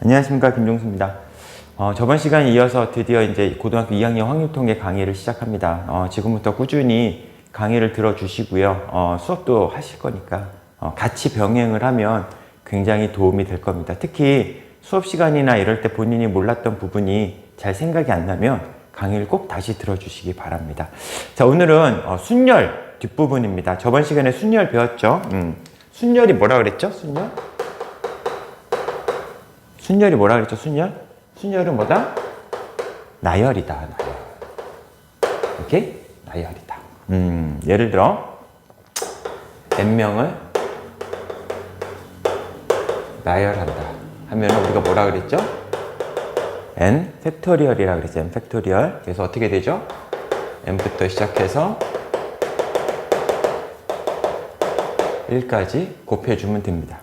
안녕하십니까, 김종수입니다. 저번 시간에 이어서 드디어 이제 고등학교 2학년 확률통계 강의를 시작합니다. 지금부터 꾸준히 강의를 들어주시고요. 수업도 하실 거니까 같이 병행을 하면 굉장히 도움이 될 겁니다. 특히 수업 시간이나 이럴 때 본인이 몰랐던 부분이 잘 생각이 안 나면 강의를 꼭 다시 들어주시기 바랍니다. 자, 오늘은 순열 뒷부분입니다. 저번 시간에 순열 배웠죠? 순열이 뭐라 그랬죠? 순열이 뭐라 그랬죠? 순열은 뭐다? 나열이다. 나열. 오케이? 나열이다. 예를 들어 n명을 나열한다 하면 우리가 뭐라 그랬죠? n 팩토리얼이라 그랬죠. n 팩토리얼. 그래서 어떻게 되죠? n부터 시작해서 1까지 곱해주면 됩니다.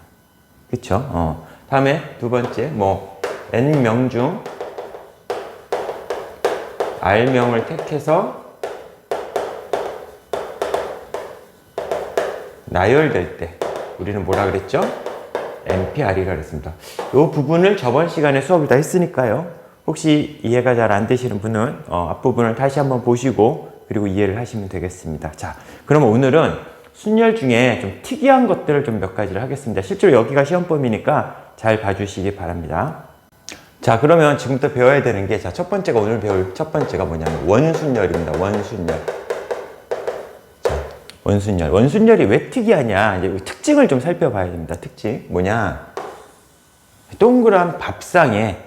그쵸? 다음에 두 번째, n명 중 r명을 택해서 나열될 때 우리는 뭐라 그랬죠? npr이라 그랬습니다. 이 부분을 저번 시간에 수업을 다 했으니까요. 혹시 이해가 잘 안 되시는 분은 앞부분을 다시 한번 보시고 그리고 이해를 하시면 되겠습니다. 자, 그러면 오늘은 순열 중에 좀 특이한 것들을 좀 몇 가지를 하겠습니다. 실제로 여기가 시험범위니까 잘 봐주시기 바랍니다. 자, 그러면 지금부터 배워야 되는 게, 자, 첫 번째가 오늘 배울 첫 번째가 뭐냐면 원순열입니다. 원순열. 자, 원순열. 원순열이 왜 특이하냐? 이제 특징을 좀 살펴봐야 됩니다. 특징. 뭐냐? 동그란 밥상에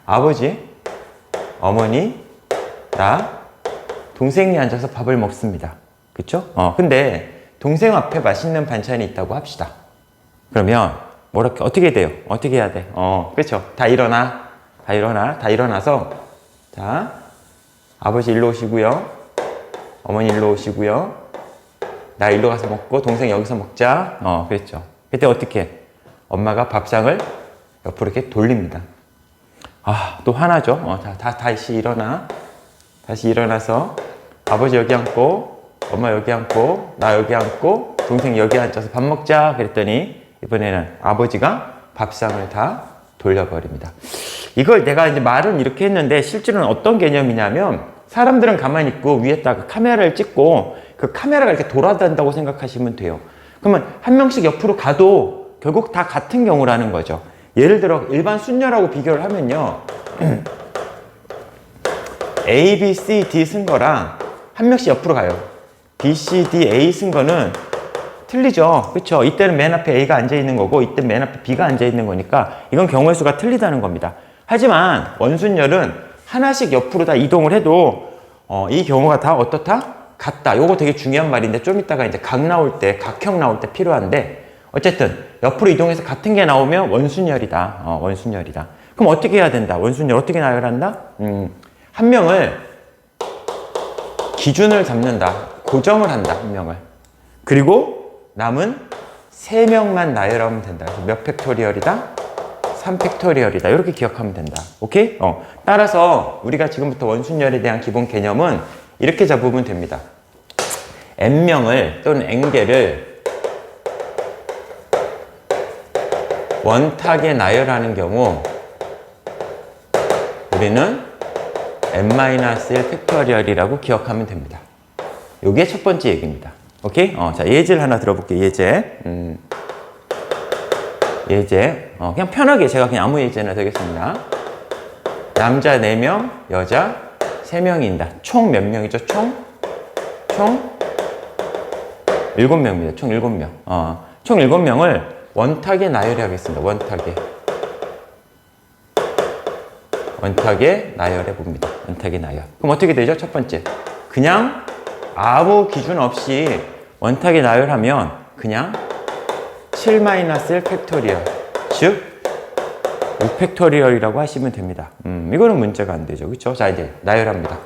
아버지, 어머니, 나, 동생이 앉아서 밥을 먹습니다. 그쵸? 근데 동생 앞에 맛있는 반찬이 있다고 합시다. 그러면 어떻게 돼요? 어떻게 해야 돼? 그쵸? 다 일어나서, 자, 아버지 일로 오시고요. 어머니 일로 오시고요. 나 일로 가서 먹고, 동생 여기서 먹자. 그랬죠. 그때 어떻게? 엄마가 밥상을 옆으로 이렇게 돌립니다. 또 화나죠? 다시 일어나. 다시 일어나서, 아버지 여기 앉고, 엄마 여기 앉고, 나 여기 앉고, 동생 여기 앉아서 밥 먹자. 그랬더니, 이번에는 아버지가 밥상을 다 돌려버립니다. 이걸 내가 이제 말은 이렇게 했는데 실제로는 어떤 개념이냐면 사람들은 가만히 있고 위에다가 카메라를 찍고 그 카메라가 이렇게 돌아다닌다고 생각하시면 돼요. 그러면 한 명씩 옆으로 가도 결국 다 같은 경우라는 거죠. 예를 들어 일반 순열하고 비교를 하면요. A, B, C, D 쓴 거랑 한 명씩 옆으로 가요. B, C, D, A 쓴 거는 틀리죠. 그쵸? 이때는 맨 앞에 A가 앉아있는 거고 이때는 맨 앞에 B가 앉아있는 거니까 이건 경우의 수가 틀리다는 겁니다. 하지만 원순열은 하나씩 옆으로 다 이동을 해도 이 경우가 다 어떻다? 같다. 요거 되게 중요한 말인데 좀 이따가 이제 각형 나올 때 필요한데 어쨌든 옆으로 이동해서 같은 게 나오면 원순열이다. 원순열이다. 그럼 어떻게 해야 된다? 원순열 어떻게 나열한다? 한 명을 기준을 잡는다. 고정을 한다. 한 명을. 그리고 남은 3명만 나열하면 된다. 몇 팩토리얼이다? 3팩토리얼이다. 이렇게 기억하면 된다. 오케이? 따라서 우리가 지금부터 원순열에 대한 기본 개념은 이렇게 잡으면 됩니다. n명을 또는 n개를 원탁에 나열하는 경우 우리는 n-1 팩토리얼이라고 기억하면 됩니다. 이게 첫 번째 얘기입니다. 오케이? 자, 예제를 하나 들어볼게요. 예제. 예제. 그냥 편하게 제가 그냥 아무 예제나 되겠습니다. 남자 4명, 여자 3명입니다. 총 몇 명이죠? 총 7명입니다. 총 7명. 총 7명을 원탁에 나열해 하겠습니다. 원탁에 나열해 봅니다. 원탁에 나열. 그럼 어떻게 되죠? 첫 번째. 그냥 아무 기준 없이 원탁에 나열하면 그냥 7-1 팩토리얼, 즉 5팩토리얼이라고 하시면 됩니다. 이거는 문제가 안 되죠. 그렇죠? 자, 이제 나열합니다.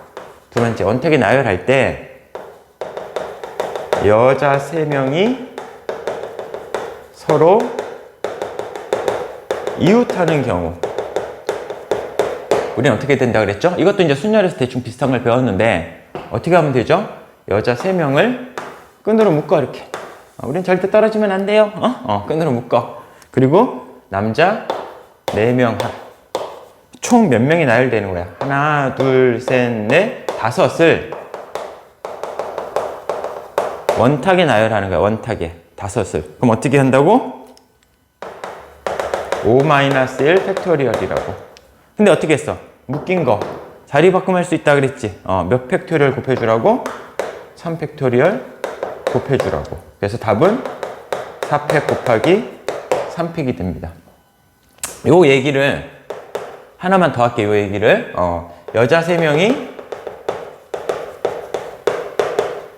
두 번째, 원탁에 나열할 때 여자 3명이 서로 이웃하는 경우 우리는 어떻게 된다 그랬죠? 이것도 이제 순열에서 대충 비슷한 걸 배웠는데 어떻게 하면 되죠? 여자 3명을 끈으로 묶어 이렇게. 우린 절대 떨어지면 안 돼요. 끈으로 묶어. 그리고 남자 4명. 총 몇 명이 나열되는 거야? 하나, 둘, 셋, 넷, 다섯을 원탁에 나열하는 거야. 원탁에. 다섯을. 그럼 어떻게 한다고? 5-1 팩토리얼이라고. 근데 어떻게 했어? 묶인 거. 자리 바꿈 할 수 있다 그랬지? 몇 팩토리얼 곱해주라고? 3 팩토리얼 곱해주라고. 그래서 답은 4팩 곱하기 3팩이 됩니다. 요 얘기를 하나만 더 할게요. 요 얘기를 여자 3명이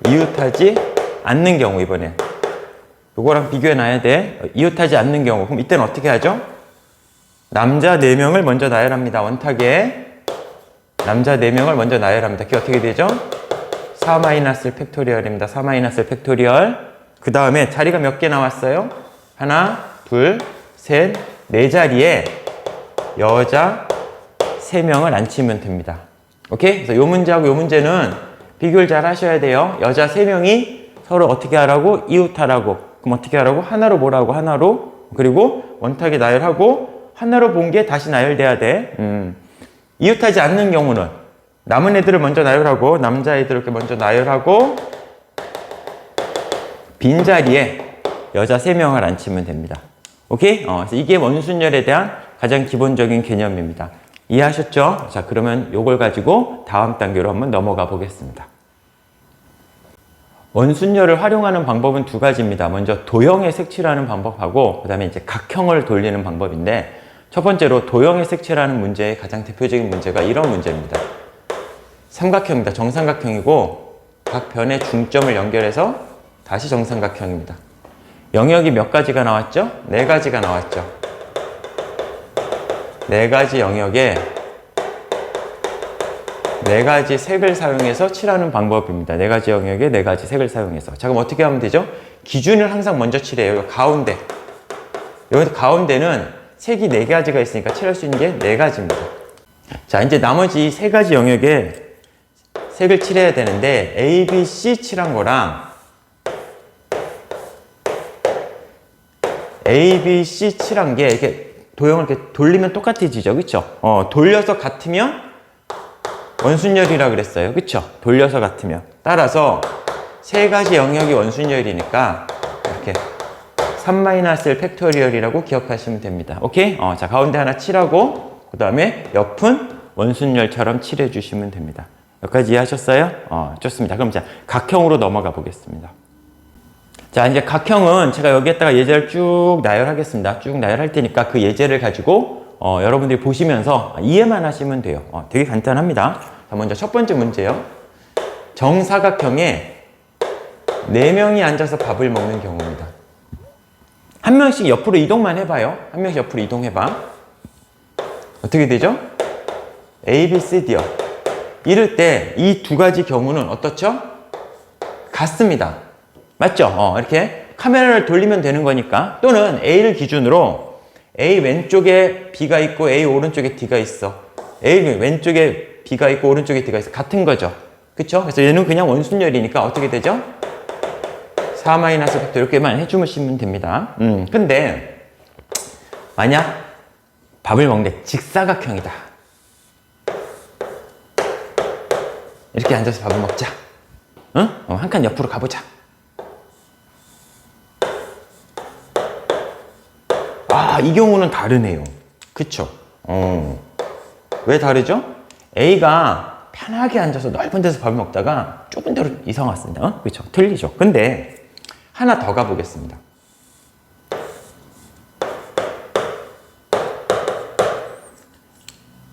이웃하지 않는 경우, 이번엔 요거랑 비교해 놔야 돼. 이웃하지 않는 경우. 그럼 이때는 어떻게 하죠? 남자 4명을 먼저 나열합니다. 원탁에 남자 4명을 먼저 나열합니다. 그게 어떻게 되죠? 4-1 팩토리얼입니다. 4-1 팩토리얼. 그 다음에 자리가 몇 개 나왔어요? 하나, 둘, 셋, 4자리에 여자 3명을 앉히면 됩니다. 오케이? 그래서 요 문제하고 요 문제는 비교를 잘 하셔야 돼요. 여자 3명이 서로 어떻게 하라고? 이웃하라고. 그럼 어떻게 하라고? 하나로 뭐라고? 하나로. 그리고 원탁에 나열하고 하나로 본 게 다시 나열돼야 돼. 이웃하지 않는 경우는 남은 애들을 먼저 나열하고 남자애들을 이렇게 먼저 나열하고 빈자리에 여자 3명을 앉히면 됩니다. 오케이? 그래서 이게 원순열에 대한 가장 기본적인 개념입니다. 이해하셨죠? 자, 그러면 이걸 가지고 다음 단계로 한번 넘어가 보겠습니다. 원순열을 활용하는 방법은 2가지입니다. 먼저 도형의 색칠하는 방법하고 그 다음에 이제 각형을 돌리는 방법인데, 첫 번째로 도형의 색칠하는 문제의 가장 대표적인 문제가 이런 문제입니다. 삼각형입니다. 정삼각형이고 각 변의 중점을 연결해서 다시 정삼각형입니다. 영역이 몇 가지가 나왔죠? 4가지가 나왔죠. 4가지 영역에 4가지 색을 사용해서 칠하는 방법입니다. 4가지 영역에 4가지 색을 사용해서. 자, 그럼 어떻게 하면 되죠? 기준을 항상 먼저 칠해요. 여기 가운데. 여기 가운데는 색이 4가지가 있으니까 칠할 수 있는 게 4가지입니다. 자, 이제 나머지 3가지 영역에 색을 칠해야 되는데, A, B, C 칠한 거랑 A, B, C 칠한 게 이렇게 도형을 이렇게 돌리면 똑같아지죠. 그쵸? 돌려서 같으면 원순열이라 그랬어요. 그쵸? 돌려서 같으면. 따라서 3가지 영역이 원순열이니까 이렇게 3-1 팩토리얼이라고 기억하시면 됩니다. 오케이? 자, 가운데 하나 칠하고 그 다음에 옆은 원순열처럼 칠해 주시면 됩니다. 여기까지 이해하셨어요? 좋습니다. 그럼 자, 각형으로 넘어가 보겠습니다. 자, 이제 각형은 제가 여기에다가 예제를 쭉 나열하겠습니다. 쭉 나열할 테니까 그 예제를 가지고 여러분들이 보시면서 이해만 하시면 돼요. 되게 간단합니다. 자, 먼저 첫 번째 문제요. 정사각형에 4명이 앉아서 밥을 먹는 경우입니다. 한 명씩 옆으로 이동만 해봐요. 한 명씩 옆으로 이동해봐. 어떻게 되죠? A, B, C, D요. 이럴 때 이 2가지 경우는 어떻죠? 같습니다. 맞죠? 이렇게 카메라를 돌리면 되는 거니까. 또는 A를 기준으로 A 왼쪽에 B가 있고 A 오른쪽에 D가 있어. A 왼쪽에 B가 있고 오른쪽에 D가 있어. 같은 거죠. 그쵸? 그래서 얘는 그냥 원순열이니까 어떻게 되죠? 4-팩토리얼 이렇게만 해주시면 됩니다. 근데 만약 밥을 먹는데 직사각형이다. 이렇게 앉아서 밥을 먹자. 응? 한 칸 옆으로 가보자. 이 경우는 다르네요. 그쵸? 왜 다르죠? A가 편하게 앉아서 넓은 데서 밥을 먹다가 좁은 데로 이사 왔습니다. 그쵸? 틀리죠? 근데 하나 더 가보겠습니다.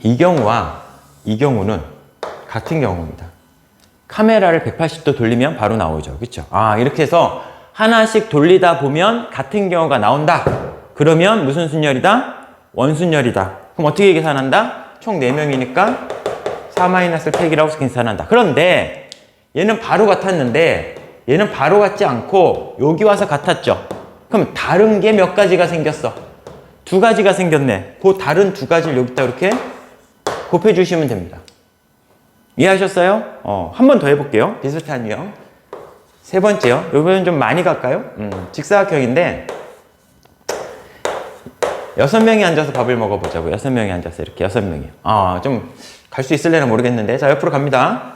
이 경우와 이 경우는 같은 경우입니다. 카메라를 180도 돌리면 바로 나오죠. 그쵸? 이렇게 해서 하나씩 돌리다 보면 같은 경우가 나온다. 그러면 무슨 순열이다? 원순열이다. 그럼 어떻게 계산한다? 총 4명이니까 4-팩이라고 계산한다. 그런데 얘는 바로 같았는데 얘는 바로 같지 않고 여기 와서 같았죠. 그럼 다른 게 몇 가지가 생겼어? 2가지가 생겼네. 그 다른 2가지를 여기다 이렇게 곱해주시면 됩니다. 이해하셨어요? 한 번 더 해볼게요. 비슷한 유형. 세 번째요. 이번엔 좀 많이 갈까요? 직사각형인데 6명이 앉아서 밥을 먹어보자고. 6명이 앉아서 이렇게 6명이. 좀 갈 수 있을래나 모르겠는데. 자, 옆으로 갑니다.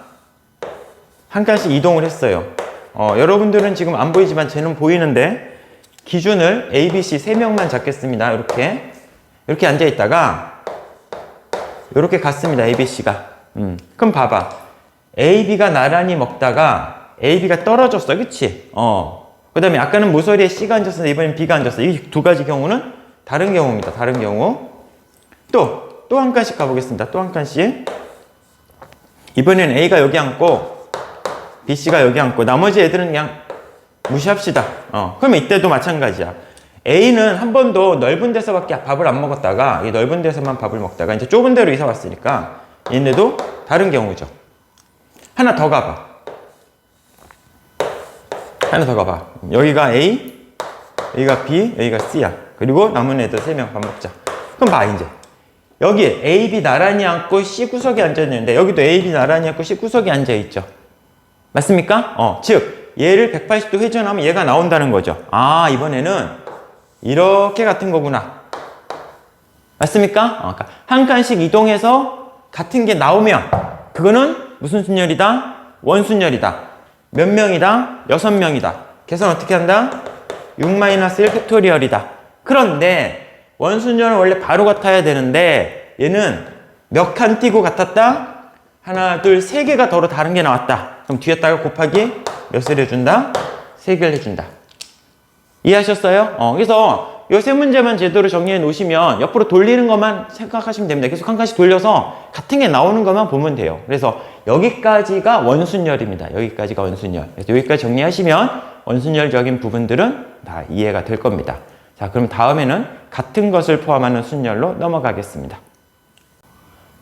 한 칸씩 이동을 했어요. 여러분들은 지금 안 보이지만 쟤는 보이는데 기준을 A, B, C 3명만 잡겠습니다. 이렇게 앉아 있다가 이렇게 갔습니다. A, B, C가. 그럼 봐봐. A, B가 나란히 먹다가 A, B가 떨어졌어. 그치? 그 다음에 아까는 모서리에 C가 앉았었는데 이번엔 B가 앉았어. 이 두 가지 경우는 다른 경우입니다. 다른 경우. 또 한 칸씩 가보겠습니다. 또 한 칸씩. 이번엔 A가 여기 앉고 B, C가 여기 앉고 나머지 애들은 그냥 무시합시다. 그러면 이때도 마찬가지야. A는 한 번도 넓은 데서밖에 밥을 안 먹었다가 이 넓은 데서만 밥을 먹다가 이제 좁은 데로 이사 왔으니까 얘네도 다른 경우죠. 하나 더 가봐. 하나 더 가봐. 여기가 A, 여기가 B, 여기가 C야. 그리고 남은 애들 3명 밥 먹자. 그럼 봐 이제. 여기에 A, B 나란히 앉고 C 구석에 앉아있는데 여기도 A, B 나란히 앉고 C 구석에 앉아있죠. 맞습니까? 즉 얘를 180도 회전하면 얘가 나온다는 거죠. 이번에는 이렇게 같은 거구나. 맞습니까? 그러니까 한 칸씩 이동해서 같은 게 나오면 그거는 무슨 순열이다? 원순열이다. 몇 명이다? 6명이다. 계산 어떻게 한다? 6-1 팩토리얼이다. 그런데 원순열은 원래 바로 같아야 되는데 얘는 몇 칸 띄고 같았다? 하나, 둘, 3개가 더러 다른 게 나왔다. 그럼 뒤에다가 곱하기 몇을 해준다? 3개를 해준다. 이해하셨어요? 그래서 이 세 문제만 제대로 정리해 놓으시면 옆으로 돌리는 것만 생각하시면 됩니다. 계속 한 칸씩 돌려서 같은 게 나오는 것만 보면 돼요. 그래서 여기까지가 원순열입니다. 여기까지가 원순열. 그래서 여기까지 정리하시면 원순열적인 부분들은 다 이해가 될 겁니다. 자, 그럼 다음에는 같은 것을 포함하는 순열로 넘어가겠습니다.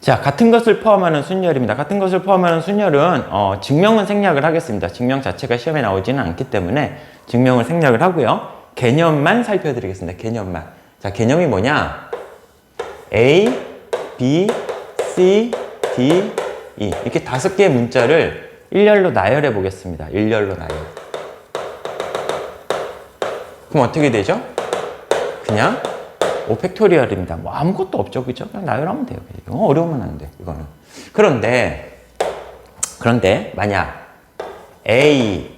자, 같은 것을 포함하는 순열입니다. 같은 것을 포함하는 순열은 증명은 생략을 하겠습니다. 증명 자체가 시험에 나오지는 않기 때문에 증명을 생략을 하고요. 개념만 살펴드리겠습니다. 개념만. 자, 개념이 뭐냐? A, B, C, D, E 이렇게 5개의 문자를 일렬로 나열해 보겠습니다. 일렬로 나열. 그럼 어떻게 되죠? 그냥 5팩토리얼입니다. 뭐 아무것도 없죠. 그죠? 그냥 나열하면 돼요. 어려우면 안 돼. 이거는. 그런데 만약 A,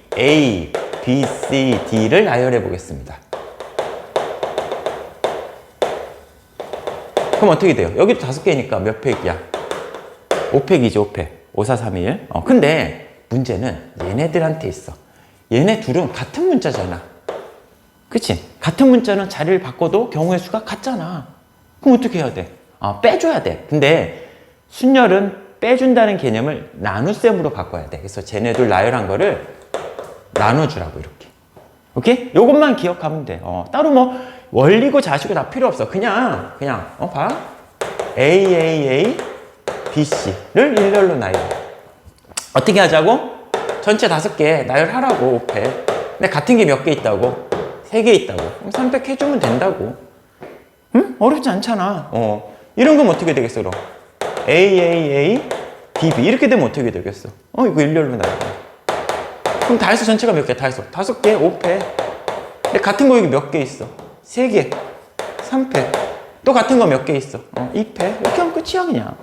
B, C, D를 나열해 보겠습니다. 그럼 어떻게 돼요? 여기도 5개니까 몇 팩이야? 5팩이죠. 5팩. 5, 4, 3, 1. 근데 문제는 얘네들한테 있어. 얘네 둘은 같은 문자잖아. 그치? 같은 문자는 자리를 바꿔도 경우의 수가 같잖아. 그럼 어떻게 해야 돼? 빼줘야 돼. 근데 순열은 빼준다는 개념을 나눗셈으로 바꿔야 돼. 그래서 쟤네들 나열한 거를 나눠주라고 이렇게. 오케이? 요것만 기억하면 돼. 따로 뭐 원리고 자시고 다 필요 없어. 그냥 봐. A, B, C를 일렬로 나열해. 어떻게 하자고? 전체 5개 나열하라고 5팩. 근데 같은 게 몇 개 있다고? 3개 있다고. 그럼 3팩 해주면 된다고. 응? 어렵지 않잖아. 이런 건 어떻게 되겠어, 그럼? A, B, B. 이렇게 되면 어떻게 되겠어? 이거 일렬로 나열해. 그럼 다 해서 전체가 몇 개? 다 해서 5개, 5팩. 근데 같은 거 여기 몇 개 있어? 3개, 3팩. 또 같은 거 몇 개 있어? 2팩. 이렇게 하면 끝이야, 그냥.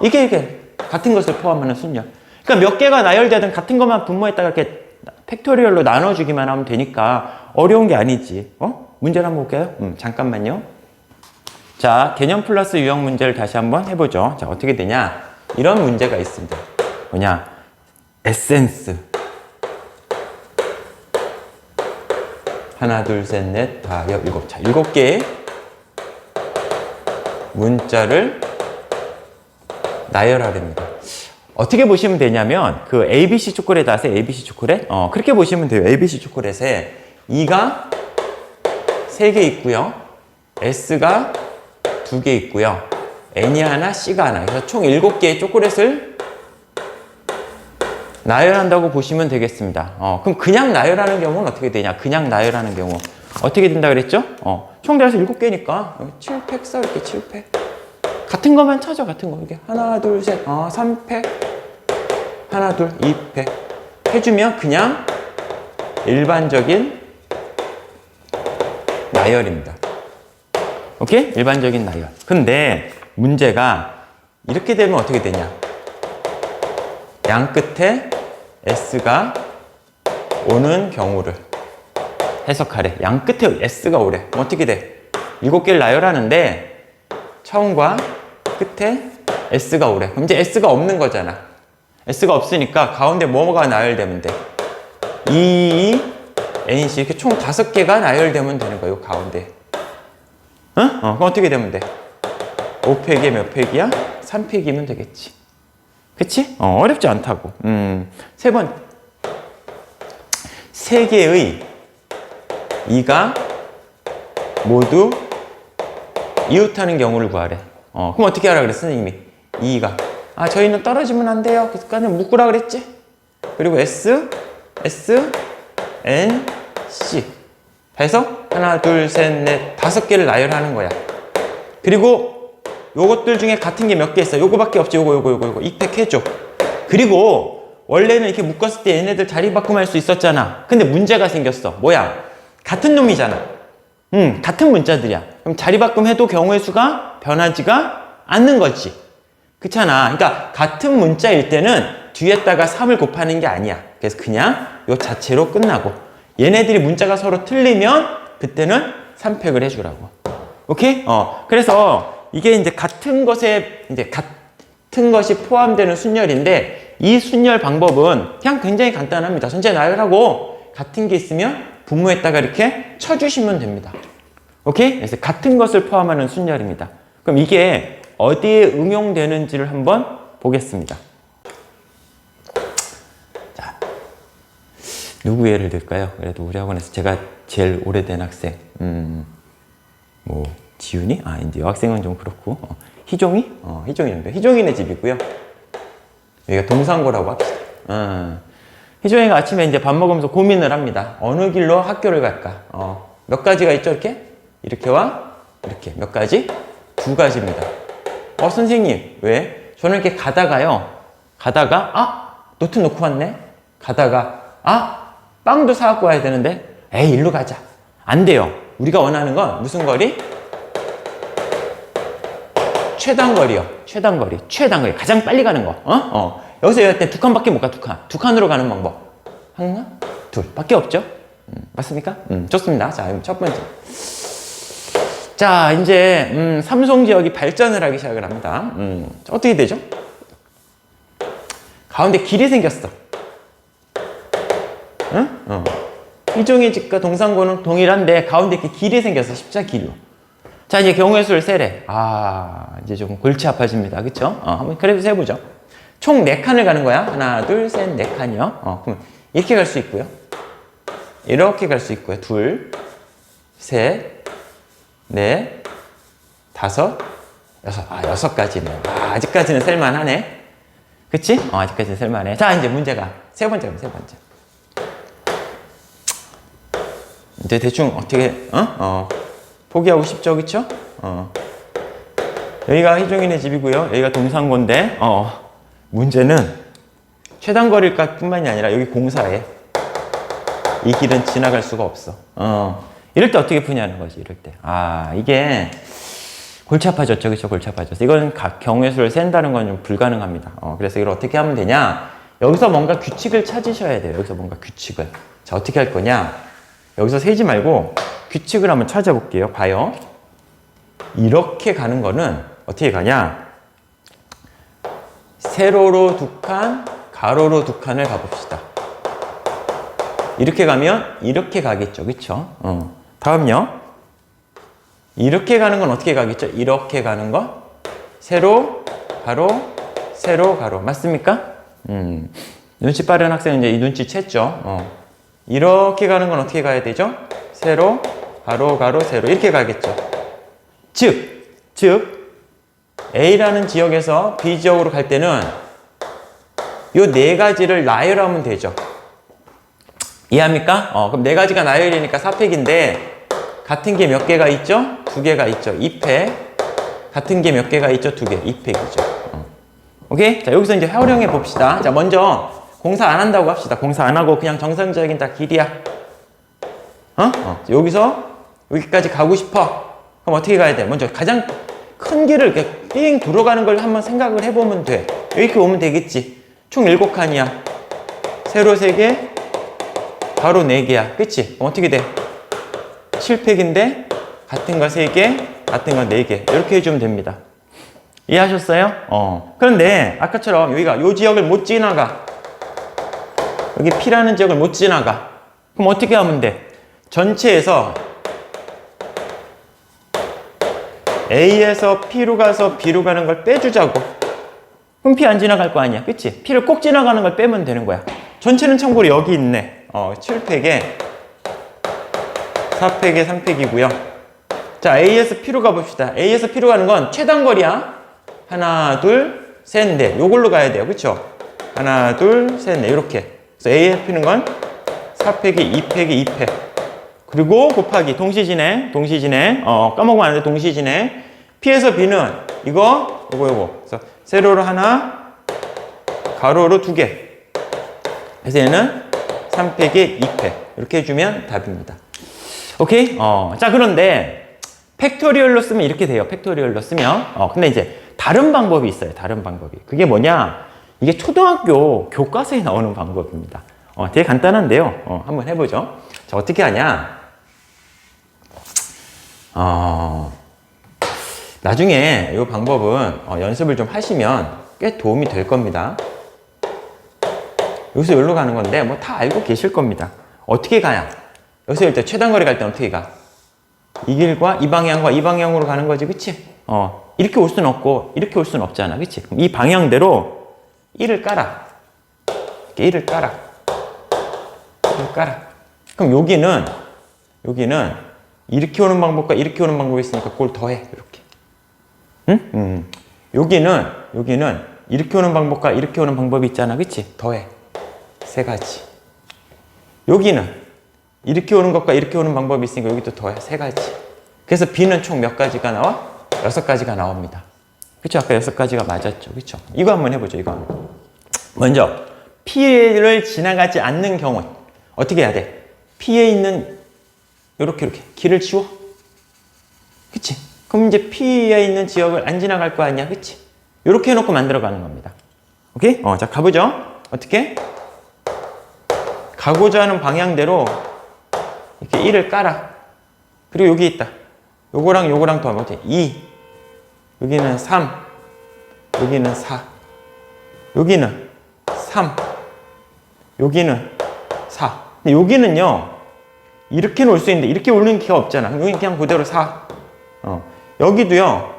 이게 같은 것을 포함하는 순열. 그러니까 몇 개가 나열되든 같은 것만 분모했다가 이렇게 팩토리얼로 나눠주기만 하면 되니까 어려운 게 아니지. 문제를 한번 볼까요? 잠깐만요. 자, 개념 플러스 유형 문제를 다시 한번 해보죠. 자, 어떻게 되냐? 이런 문제가 있습니다. 뭐냐? 에센스. 하나, 둘, 셋, 넷, 다, 7. 자, 7개의 문자를 나열하랍니다. 어떻게 보시면 되냐면 그 ABC 초콜릿 아세요? ABC 초콜릿? 그렇게 보시면 돼요. ABC 초콜릿에 E가 3개 있고요. S가 2개 있고요. N이 하나, C가 하나. 그래서 총 7개의 초콜릿을 나열한다고 보시면 되겠습니다. 그럼 그냥 나열하는 경우는 어떻게 되냐? 그냥 나열하는 경우 어떻게 된다 그랬죠? 총 다 해서 7개니까 7팩 써. 이렇게 7팩. 같은 것만 찾아. 같은 거. 이게 하나, 둘, 셋. 3팩. 하나, 둘, 2팩. 해주면 그냥 일반적인 나열입니다. 오케이? 일반적인 나열. 근데 문제가 이렇게 되면 어떻게 되냐? 양 끝에 S가 오는 경우를 해석하래. 양 끝에 S가 오래. 그럼 어떻게 돼? 7개를 나열하는데 처음과 끝에 S가 오래. 그럼 이제 S가 없는 거잖아. S가 없으니까 가운데 뭐가 나열되면 돼? 2, NC 이렇게 총 5개가 나열되면 되는 거예요. 가운데. 응? 그럼 어떻게 되면 돼? 5팩에 몇 팩이야? 3팩이면 되겠지. 그치? 어렵지 않다고. 세 번. 3개의 2가 모두 이웃하는 경우를 구하래. 그럼 어떻게 하라 그랬어, 선생님이? 2가. 저희는 떨어지면 안 돼요. 그러니까 묶으라 그랬지? 그리고 S, N, C. 해서 하나, 둘, 셋, 넷, 5개를 나열하는 거야. 그리고 요것들 중에 같은 게 몇 개 있어. 요거밖에 없지. 요거. 입력해줘. 그리고 원래는 이렇게 묶었을 때 얘네들 자리 바꿈할 수 있었잖아. 근데 문제가 생겼어. 뭐야? 같은 놈이잖아. 같은 문자들이야. 그럼 자리 바꿈해도 경우의 수가 변하지가 않는 거지. 그렇잖아. 그러니까 같은 문자일 때는 뒤에다가 3을 곱하는 게 아니야. 그래서 그냥 요 자체로 끝나고, 얘네들이 문자가 서로 틀리면 그때는 3팩을 해주라고. 오케이? 그래서 이게 이제 같은 것에 이제 같은 것이 포함되는 순열인데, 이 순열 방법은 그냥 굉장히 간단합니다. 전체 나열하고 같은 게 있으면 분모에다가 이렇게 쳐주시면 됩니다. 오케이? 그래서 같은 것을 포함하는 순열입니다. 그럼 이게 어디에 응용되는지를 한번 보겠습니다. 자, 누구 예를 들까요? 그래도 우리 학원에서 제가 제일 오래된 학생, 뭐 지윤이? 이제 여학생은 좀 그렇고, 희종이? 희종이인데, 희종이네 집이고요. 여기가 동상고라고 합시다. 희종이가 아침에 이제 밥 먹으면서 고민을 합니다. 어느 길로 학교를 갈까? 몇 가지가 있죠, 이렇게? 이렇게와 이렇게. 몇 가지? 2가지입니다. 선생님, 왜? 저는 이렇게 가다가, 노트 놓고 왔네? 가다가, 빵도 사갖고 와야 되는데, 에이, 일로 가자. 안 돼요. 우리가 원하는 건 무슨 거리? 최단거리요. 최단거리. 가장 빨리 가는 거. 여기서 여기 때 2칸밖에 못 가, 2칸. 2칸으로 가는 방법. 하나, 둘. 밖에 없죠? 맞습니까? 좋습니다. 자, 첫 번째. 자, 이제, 삼송 지역이 발전을 하기 시작을 합니다. 어떻게 되죠? 가운데 길이 생겼어. 응? 희종의 집과 동상고는 동일한데, 가운데 이렇게 길이 생겼어. 십자길로. 자, 이제 경우의 수를 세래. 이제 좀 골치 아파집니다. 그쵸? 한번 그래도 세보죠. 총 4칸을 가는 거야. 하나, 둘, 셋, 4칸이요. 그럼 이렇게 갈 수 있고요. 이렇게 갈 수 있고요. 둘, 셋, 넷, 5, 6. 6가지네요. 아직까지는 셀만하네. 그치? 아직까지는 셀만해. 자, 이제 문제가 세 번째입니다. 세 번째. 이제 대충 어떻게, 포기하고 싶죠, 그쵸? 여기가 희종이네 집이고요. 여기가 동상고인데, 문제는 최단거리일 뿐만이 아니라 여기 공사에 이 길은 지나갈 수가 없어. 이럴 때 어떻게 푸냐는 거지, 이럴 때. 이게 골치 아파졌죠, 그쵸? 골치 아파졌어. 이건 경우의 수를 센다는 건 좀 불가능합니다. 그래서 이걸 어떻게 하면 되냐? 여기서 뭔가 규칙을 찾으셔야 돼요. 여기서 뭔가 규칙을. 자, 어떻게 할 거냐? 여기서 세지 말고 규칙을 한번 찾아볼게요. 봐요. 이렇게 가는 거는 어떻게 가냐? 세로로 2칸, 가로로 2칸을 가봅시다. 이렇게 가면 이렇게 가겠죠. 그쵸? 다음요. 이렇게 가는 건 어떻게 가겠죠? 이렇게 가는 거. 세로, 가로, 세로, 가로. 맞습니까? 눈치 빠른 학생은 이제 이 눈치 챘죠. 이렇게 가는 건 어떻게 가야 되죠? 세로, 가로, 가로, 세로. 이렇게 가겠죠. 즉, A라는 지역에서 B 지역으로 갈 때는 요 4가지를 나열하면 되죠. 이해합니까? 그럼 4가지가 나열이니까 4팩인데, 같은 게 몇 개가 있죠? 2개가 있죠. 2팩. 같은 게 몇 개가 있죠? 2개. 2팩이죠. 오케이? 자, 여기서 이제 활용해 봅시다. 자, 먼저 공사 안 한다고 합시다. 공사 안 하고 그냥 정상적인 다 길이야. 여기서 여기까지 가고 싶어. 그럼 어떻게 가야 돼? 먼저 가장 큰 길을 이렇게 삥 들어가는 걸 한번 생각을 해보면 돼. 이렇게 오면 되겠지. 총 7칸이야. 세로 3개, 가로 4개야. 그치? 그럼 어떻게 돼? 7팩인데 같은 거 3개, 같은 거 4개. 이렇게 해주면 됩니다. 이해하셨어요? 그런데 아까처럼 여기가 요 지역을 못 지나가. 여기 P라는 지역을 못 지나가. 그럼 어떻게 하면 돼? 전체에서 A에서 P로 가서 B로 가는 걸 빼주자고. 그럼 P 안 지나갈 거 아니야. 그치? P를 꼭 지나가는 걸 빼면 되는 거야. 전체는 참고로 여기 있네. 7팩에 4팩에 3팩이고요. 자, A에서 P로 가봅시다. A에서 P로 가는 건 최단거리야. 하나, 둘, 셋, 넷. 요걸로 가야 돼요. 그쵸? 하나, 둘, 셋, 넷. 이렇게. 그래서 A에서 P는 건 4팩이 2팩이 2팩. 그리고 곱하기 동시진행. 까먹으면 안 돼. 동시진행. P에서 B는 이거. 그래서 세로로 하나, 가로로 2개. 그래서 얘는 3팩에 2팩. 이렇게 해주면 답입니다. 오케이? 자, 그런데 팩토리얼로 쓰면 이렇게 돼요. 팩토리얼로 쓰면. 근데 이제 다른 방법이 있어요. 다른 방법이. 그게 뭐냐? 이게 초등학교 교과서에 나오는 방법입니다. 되게 간단한데요. 한번 해보죠. 자, 어떻게 하냐? 나중에 이 방법은 연습을 좀 하시면 꽤 도움이 될 겁니다. 여기서 여기로 가는 건데 뭐 다 알고 계실 겁니다. 어떻게 가야? 여기서 일단 최단거리 갈 때 어떻게 가? 이 길과 이 방향과 이 방향으로 가는 거지, 그치? 이렇게 올 수는 없고 이렇게 올 수는 없잖아, 그치? 그럼 이 방향대로 1을 깔아. 이렇게 1을 깔아. 1을 깔아. 그럼 여기는 이렇게 오는 방법과 이렇게 오는 방법이 있으니까 그걸 더해. 이렇게. 응? 여기는 이렇게 오는 방법과 이렇게 오는 방법이 있잖아, 그치? 더해. 3가지. 여기는 이렇게 오는 것과 이렇게 오는 방법이 있으니까 여기도 더해. 3가지. 그래서 B는 총 몇 가지가 나와? 6가지가 나옵니다. 그쵸? 아까 6가지가 맞았죠. 그쵸? 이거 한번 해보죠. 이거. 먼저 P를 지나가지 않는 경우 어떻게 해야 돼? P에 있는 이렇게 길을 지워. 그치? 그럼 이제 P에 있는 지역을 안 지나갈 거 아니야. 그치? 이렇게 해놓고 만들어가는 겁니다. 오케이? 자, 가보죠. 어떻게? 가고자 하는 방향대로 이렇게 1을 깔아. 그리고 여기 있다. 요거랑 더하면 어때? 2. 여기는 3. 여기는 4. 여기는 3. 여기는 4. 근데 여기는요, 이렇게는 올 수 있는데, 이렇게 오는 기가 없잖아. 여기는 그냥 그대로 4. 여기도요,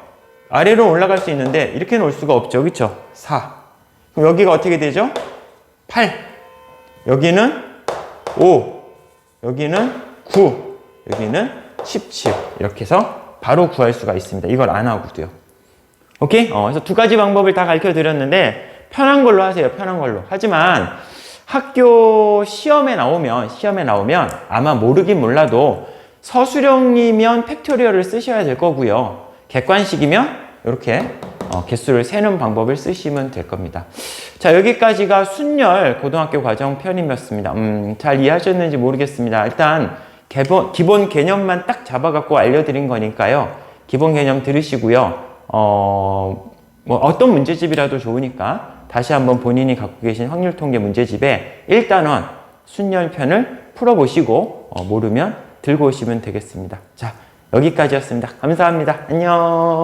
아래로 올라갈 수 있는데, 이렇게는 올 수가 없죠. 그쵸? 4. 그럼 여기가 어떻게 되죠? 8. 여기는 5. 여기는 9. 여기는 17. 이렇게 해서 바로 구할 수가 있습니다. 이걸 안 하고도요. 오케이? 그래서 2가지 방법을 다 가르쳐 드렸는데, 편한 걸로 하세요. 편한 걸로. 하지만, 학교 시험에 나오면 아마 모르긴 몰라도 서술형이면 팩토리얼을 쓰셔야 될 거고요. 객관식이면 이렇게 개수를 세는 방법을 쓰시면 될 겁니다. 자, 여기까지가 순열 고등학교 과정 편입이었습니다. 잘 이해하셨는지 모르겠습니다. 일단 기본 개념만 딱 잡아갖고 알려드린 거니까요. 기본 개념 들으시고요. 뭐 어떤 문제집이라도 좋으니까 다시 한번 본인이 갖고 계신 확률통계 문제집에 1단원 순열편을 풀어보시고 모르면 들고 오시면 되겠습니다. 자, 여기까지였습니다. 감사합니다. 안녕.